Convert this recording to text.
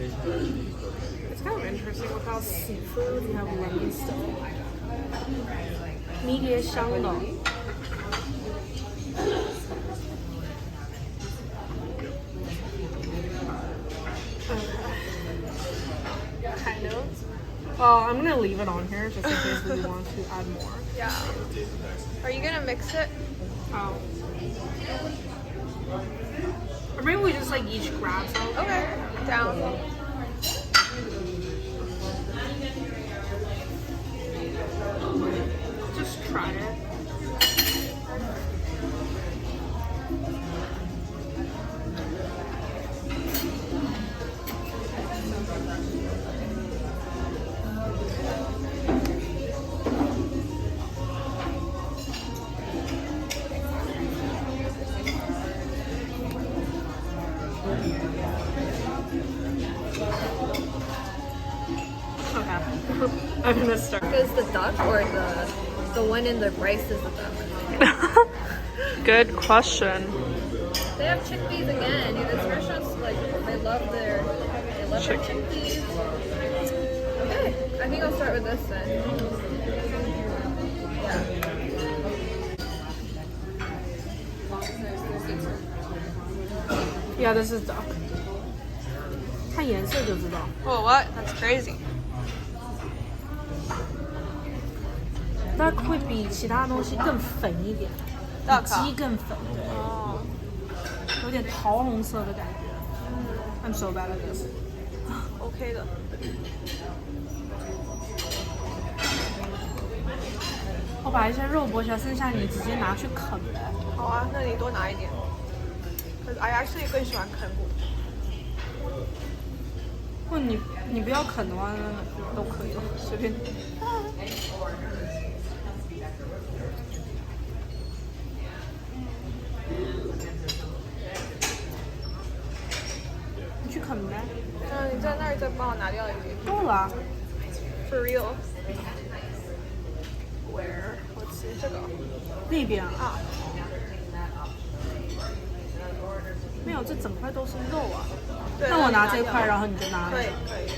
It's kind of interesting without seafood, you have lemon stuff. 迷迭香的。Kind of. I'm gonna leave it on here just in case we want to add more. Yeah. Are you gonna mix it? Oh. Or maybe we just like each grab some. Okay. Down. Just try it. Okay. I'm gonna start. Is the duck or the one in the rice is the duck? Good question. They have chickpeas again. This restaurant's like they love their chickpeas. Okay, I think I'll start with this then. Yeah, this is duck. 看颜色就知道。 Oh, what? That's crazy. Duck 会比其他东西更粉一点，比 Duck 鸡更粉，对，哦，有点桃红色的感觉。I'm so bad at this. OK 的。我把一些肉剥下，剩下你直接拿去啃呗。好啊，那你多拿一点。Cause I actually 更喜欢啃骨。或你不要啃的话，那都可以了，随便。你去啃呗。你在那儿再帮我拿掉一点。够了啊。 For real. Where? Let's see 这个。那边啊。没有，这整块都是肉啊。对，那我拿这块，然后你就拿。可以可以。